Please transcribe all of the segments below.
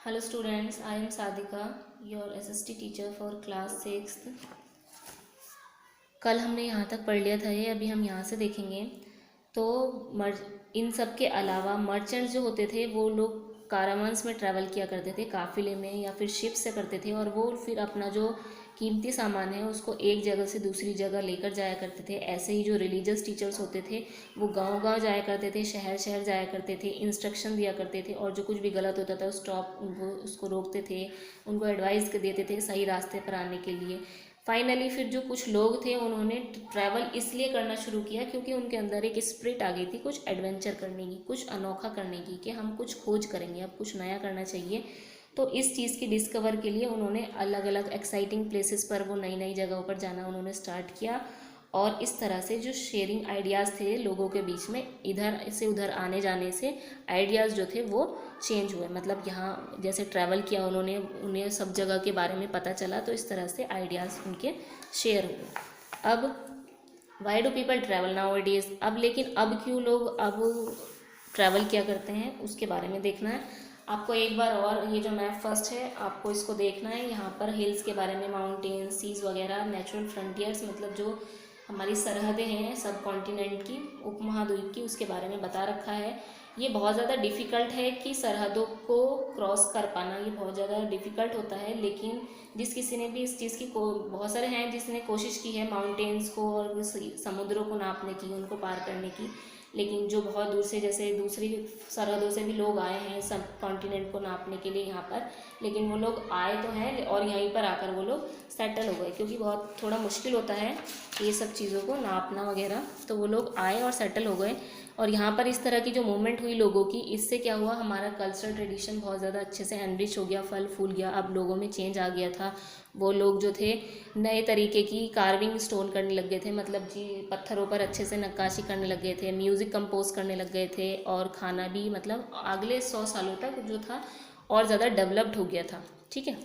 Hello students, I am Sadika, your SST teacher for class 6th। कल हमने यहाँ तक पढ़ लिया था ये, अभी हम यहाँ से देखेंगे। तो इन सब के अलावा मर्चेंट्स जो होते थे वो लोग कारावांस में ट्रैवल किया करते थे, काफिले में या फिर शिप से करते थे, और वो फिर अपना जो कीमती सामान है उसको एक जगह से दूसरी जगह लेकर जाया करते थे। ऐसे ही जो रिलीजियस टीचर्स होते थे वो गांव गांव जाया करते थे, शहर शहर जाया करते थे, इंस्ट्रक्शन दिया करते थे, और जो कुछ भी गलत होता था स्टॉप उनको उसको रोकते थे, उनको एडवाइस देते थे सही रास्ते पर आने के लिए। फाइनली फिर जो कुछ लोग थे उन्होंने ट्रैवल इसलिए करना शुरू किया क्योंकि उनके अंदर एक स्पिरिट आ गई थी कुछ एडवेंचर करने की, कुछ अनोखा करने की, कि हम कुछ खोज करेंगे, अब कुछ नया करना चाहिए। तो इस चीज़ की डिस्कवर के लिए उन्होंने अलग अलग एक्साइटिंग प्लेसेस पर, वो नई नई जगहों पर जाना उन्होंने स्टार्ट किया। और इस तरह से जो शेयरिंग आइडियाज़ थे लोगों के बीच में, इधर से उधर आने जाने से आइडियाज़ जो थे वो चेंज हुए। मतलब यहाँ जैसे ट्रैवल किया उन्होंने, उन्हें सब जगह के बारे में पता चला, तो इस तरह से आइडियाज़ उनके शेयर हुए। अब why do people travel now days, अब लेकिन अब क्यों लोग अब ट्रैवल किया करते हैं उसके बारे में देखना है आपको एक बार। और ये जो मैप फर्स्ट है आपको इसको देखना है, यहाँ पर हिल्स के बारे में, माउंटेन्स, सीज वगैरह, नेचुरल फ्रंटियर्स, मतलब जो हमारी सरहदें हैं सब कॉन्टिनेंट की, उपमहाद्वीप की, उसके बारे में बता रखा है। ये बहुत ज़्यादा डिफ़िकल्ट है कि सरहदों को क्रॉस कर पाना, ये बहुत ज़्यादा डिफ़िकल्ट होता है। लेकिन जिस किसी ने भी इस चीज़ की बहुत सारे हैं जिसने कोशिश की है माउंटेन्स को और समुद्रों को नापने की, उनको पार करने की, लेकिन जो बहुत दूर से, जैसे दूसरी सरहदों से भी लोग आए हैं सब कॉन्टिनेंट को नापने के लिए यहाँ पर, लेकिन वो लोग आए तो हैं और यहीं पर आकर वो लोग सेटल हो गए, क्योंकि बहुत थोड़ा मुश्किल होता है ये सब चीज़ों को नापना वगैरह। तो वो लोग आए और सेटल हो गए, और यहाँ पर इस तरह की जो मूवमेंट हुई लोगों की, इससे क्या हुआ, हमारा कल्चरल ट्रेडिशन बहुत ज़्यादा अच्छे से एनरिच हो गया, फल फूल गया। अब लोगों में चेंज आ गया था, वो लोग जो थे नए तरीके की कार्विंग स्टोन करने लग गए थे, मतलब जी पत्थरों पर अच्छे से नक्काशी करने लग गए थे, म्यूज़िक कंपोज करने लग गए थे, और खाना भी मतलब अगले 100 सालों तक जो था और ज़्यादा डेवलप्ड हो गया था। ठीक है,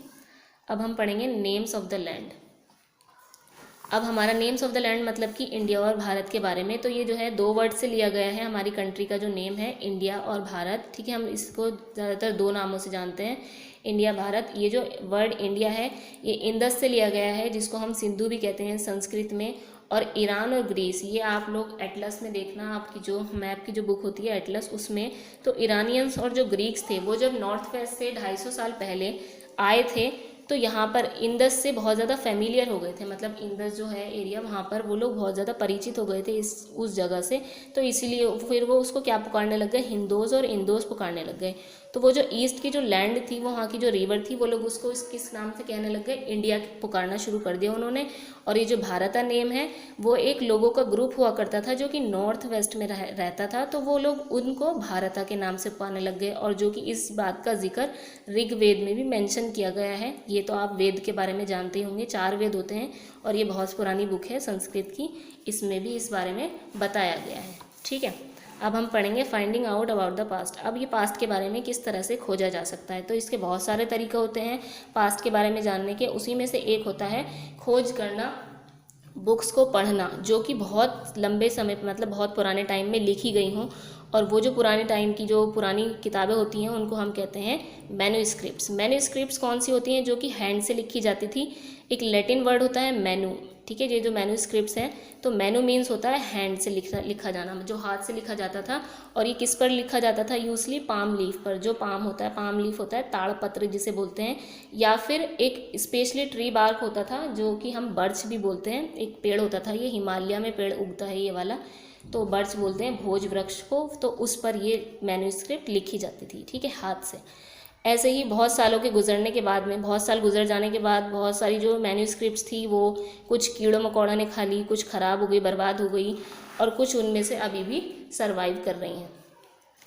अब हम पढ़ेंगे नेम्स ऑफ द लैंड। अब हमारा नेम्स ऑफ द लैंड मतलब कि इंडिया और भारत के बारे में। तो ये जो है 2 वर्ड से लिया गया है, हमारी कंट्री का जो नेम है इंडिया और भारत। ठीक है, हम इसको ज़्यादातर 2 नामों से जानते हैं, इंडिया भारत। ये जो वर्ड इंडिया है ये इंदस से लिया गया है, जिसको हम सिंधु भी कहते हैं संस्कृत में। और ईरान और ग्रीस, ये आप लोग एटलस में देखना, आपकी जो मैप की जो बुक होती है एटलस, उसमें तो ईरानियंस और जो ग्रीक्स थे वो जब नॉर्थ वेस्ट से 250 साल पहले आए थे तो यहाँ पर इंदस से बहुत ज़्यादा फेमिलियर हो गए थे। मतलब इंदस जो है एरिया, वहाँ पर वो लोग बहुत ज़्यादा परिचित हो गए थे उस जगह से, तो इसीलिए फिर वो उसको क्या पुकारने लग गए, हिंदोज और इंदोज पुकारने लग गए। तो वो जो ईस्ट की जो लैंड थी, वहाँ की जो रिवर थी, वो लोग उसको किस नाम से कहने लग गए, इंडिया पुकारना शुरू कर दिया उन्होंने। और ये जो भारता नेम है वो एक लोगों का ग्रुप हुआ करता था जो कि नॉर्थ वेस्ट में रहता था, तो वो लोग उनको भारता के नाम से पुकारने लग गए। और जो कि इस बात का जिक्र ऋग्वेद में भी मेंशन किया गया है। ये तो आप वेद के बारे में जानते ही होंगे, 4 वेद होते हैं, और ये बहुत पुरानी बुक है संस्कृत की, इसमें भी इस बारे में बताया गया है। ठीक है, अब हम पढ़ेंगे finding out about the past. अब ये पास्ट के बारे में किस तरह से खोजा जा सकता है, तो इसके बहुत सारे तरीके होते हैं पास्ट के बारे में जानने के। उसी में से एक होता है खोज करना, बुक्स को पढ़ना जो कि बहुत लंबे समय मतलब बहुत पुराने टाइम में लिखी गई हों। और वो जो पुराने टाइम की जो पुरानी किताबें होती हैं उनको हम कहते हैं मैन्यूस्क्रिप्ट्स। मैन्यूस्क्रिप्ट्स कौन सी होती हैं, जो कि हैंड से लिखी जाती थी। एक लैटिन वर्ड होता है मैनू। ठीक है, ये जो मैन्यूस्क्रिप्ट्स हैं, तो मैनू मीन्स होता है हैंड से लिखा जाना, जो हाथ से लिखा जाता था। और ये किस पर लिखा जाता था, यूजली पाम लीफ पर। जो पाम होता है, पाम लीफ होता है, ताड़पत्र जिसे बोलते हैं, या फिर एक स्पेशली ट्री बार्क होता था जो कि हम बर्च भी बोलते हैं। एक पेड़ होता था, ये हिमालय में पेड़ उगता है ये वाला, तो बर्च बोलते हैं भोज वृक्ष को, तो उस पर ये मैन्यूस्क्रिप्ट लिखी जाती थी। ठीक है, हाथ से। ऐसे ही बहुत सालों के गुजरने के बाद में, बहुत साल गुजर जाने के बाद, बहुत सारी जो मैन्यूस्क्रिप्ट्स थी वो कुछ कीड़ों मकोड़ों ने खा ली, कुछ ख़राब हो गई, बर्बाद हो गई, और कुछ उनमें से अभी भी सर्वाइव कर रही हैं,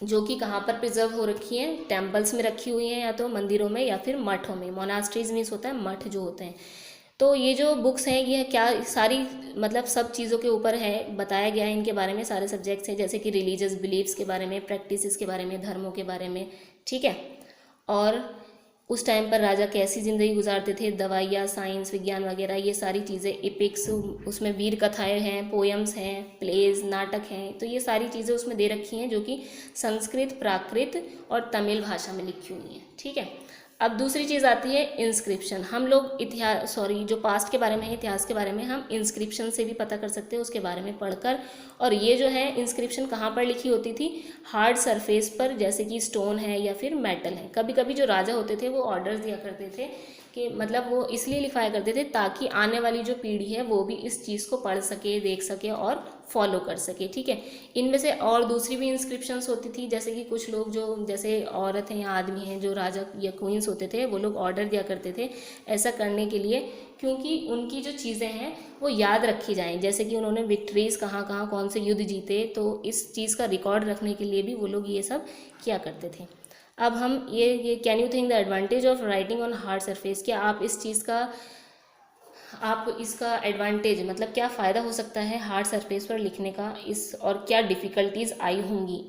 जो कि कहाँ पर प्रिजर्व हो रखी हैं, टेम्पल्स में रखी हुई हैं, या तो मंदिरों में या फिर मठों में। मोनास्ट्रीज मीन्स होता है मठ जो होते हैं। तो ये जो बुक्स हैं ये क्या सारी मतलब सब चीज़ों के ऊपर है, बताया गया है इनके बारे में, सारे सब्जेक्ट्स हैं, जैसे कि रिलीजियस बिलीव्स के बारे में, प्रैक्टिसेस के बारे में, धर्मों के बारे में। ठीक है, और उस टाइम पर राजा कैसी ज़िंदगी गुजारते थे, दवाइयाँ, साइंस, विज्ञान वगैरह ये सारी चीज़ें, एपिक्स, उसमें वीर कथाएँ हैं, पोयम्स हैं, प्लेज, नाटक हैं, तो ये सारी चीज़ें उसमें दे रखी हैं जो कि संस्कृत, प्राकृत और तमिल भाषा में लिखी हुई हैं। ठीक है। अब दूसरी चीज़ आती है इंस्क्रिप्शन। हम लोग जो पास्ट के बारे में है, इतिहास के बारे में हम इंस्क्रिप्शन से भी पता कर सकते हैं, उसके बारे में पढ़कर। और ये जो है इंस्क्रिप्शन कहाँ पर लिखी होती थी, हार्ड सरफेस पर, जैसे कि स्टोन है या फिर मेटल है। कभी कभी जो राजा होते थे वो ऑर्डर्स दिया करते थे कि मतलब वो इसलिए लिखवाया करते थे ताकि आने वाली जो पीढ़ी है वो भी इस चीज़ को पढ़ सके, देख सके और फॉलो कर सके। ठीक है। इनमें से और दूसरी भी इंस्क्रिप्शंस होती थी, जैसे कि कुछ लोग जो जैसे औरत हैं या आदमी हैं जो राजा या क्वींस होते थे, वो लोग ऑर्डर दिया करते थे ऐसा करने के लिए, क्योंकि उनकी जो चीज़ें हैं वो याद रखी जाएं, जैसे कि उन्होंने विक्ट्रीज़ कहाँ कहाँ कौन से युद्ध जीते, तो इस चीज़ का रिकॉर्ड रखने के लिए भी वो लोग ये सब किया करते थे। अब हम ये can you think the advantage of writing on hard surface, क्या आप इस चीज़ का, आप इसका एडवांटेज मतलब क्या फ़ायदा हो सकता है हार्ड सरफेस पर लिखने का, इस और क्या डिफ़िकल्टीज़ आई होंगी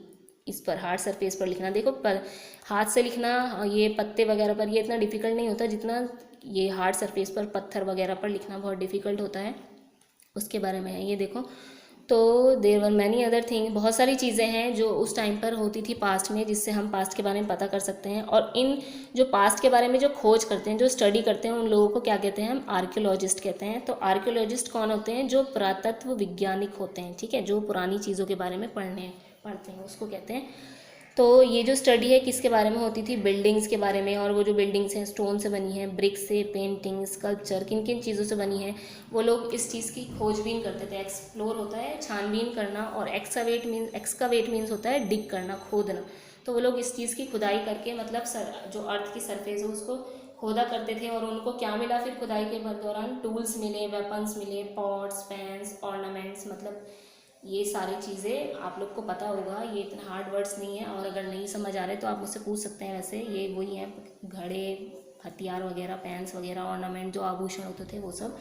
इस पर, हार्ड सरफेस पर लिखना। देखो पर हाथ से लिखना ये पत्ते वगैरह पर ये इतना डिफ़िकल्ट नहीं होता जितना ये हार्ड सरफेस पर पत्थर वगैरह पर लिखना बहुत डिफ़िकल्ट होता है, उसके बारे में है ये देखो। तो there were many other thing, बहुत सारी चीज़ें हैं जो उस टाइम पर होती थी पास्ट में, जिससे हम पास्ट के बारे में पता कर सकते हैं। और इन जो पास्ट के बारे में जो खोज करते हैं, जो स्टडी करते हैं, उन लोगों को क्या कहते हैं, हम आर्कियोलॉजिस्ट कहते हैं। तो आर्कियोलॉजिस्ट कौन होते हैं, जो पुरातत्व वैज्ञानिक होते हैं। ठीक है, जो पुरानी चीज़ों के बारे में पढ़ते हैं उसको कहते हैं। तो ये जो स्टडी है किसके बारे में होती थी, बिल्डिंग्स के बारे में। और वो जो बिल्डिंग्स हैं स्टोन से बनी हैं, ब्रिक से, पेंटिंग, स्कल्पचर, किन किन चीज़ों से बनी है, वो लोग इस चीज़ की खोजबीन करते थे। एक्सप्लोर होता है छानबीन करना, और एक्सकावेट मीन्स होता है डिग करना, खोदना। तो वो लोग इस चीज़ की खुदाई करके मतलब जो अर्थ की सरफेस है उसको खोदा करते थे। और उनको क्या मिला फिर खुदाई के दौरान, टूल्स मिले, वेपन्स मिले, पॉट्स, पैन्स, ऑर्नामेंट्स, मतलब ये सारी चीज़ें आप लोग को पता होगा, ये इतना हार्ड वर्ड्स नहीं है। और अगर नहीं समझ आ रहे तो आप मुझसे पूछ सकते हैं। वैसे ये वही हैं, घड़े, हथियार वगैरह, पैंस वगैरह, ऑर्नामेंट, जो आभूषण होते थे वो सब,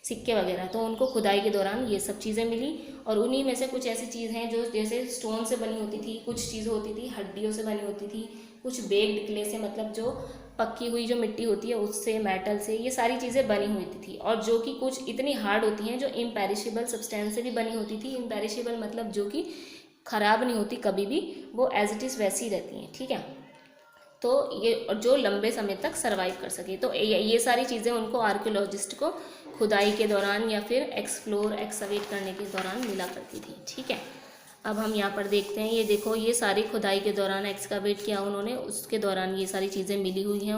सिक्के वगैरह। तो उनको खुदाई के दौरान ये सब चीज़ें मिली। और उन्हीं में से कुछ ऐसी चीज़ हैं जो जैसे स्टोन से बनी होती थी, कुछ चीज़ होती थी हड्डियों से बनी होती थी, कुछ बेक्ड क्ले से, मतलब जो पक्की हुई जो मिट्टी होती है उससे, मेटल से, ये सारी चीज़ें बनी हुई थी। और जो कि कुछ इतनी हार्ड होती हैं जो इम्पेरिशेबल सब्सटेंस से भी बनी होती थी। इम्पेरिशेबल मतलब जो कि ख़राब नहीं होती कभी भी, वो एज इट इज़ वैसी रहती हैं। ठीक है। तो ये, और जो लंबे समय तक सर्वाइव कर सके। तो ये सारी चीज़ें उनको, आर्कियोलॉजिस्ट को, खुदाई के दौरान या फिर एक्सकवेट करने के दौरान मिला करती थी। ठीक है। अब हम यहाँ पर देखते हैं, ये देखो, ये सारी खुदाई के दौरान एक्सकवेट किया उन्होंने, उसके दौरान ये सारी चीज़ें मिली हुई हैं।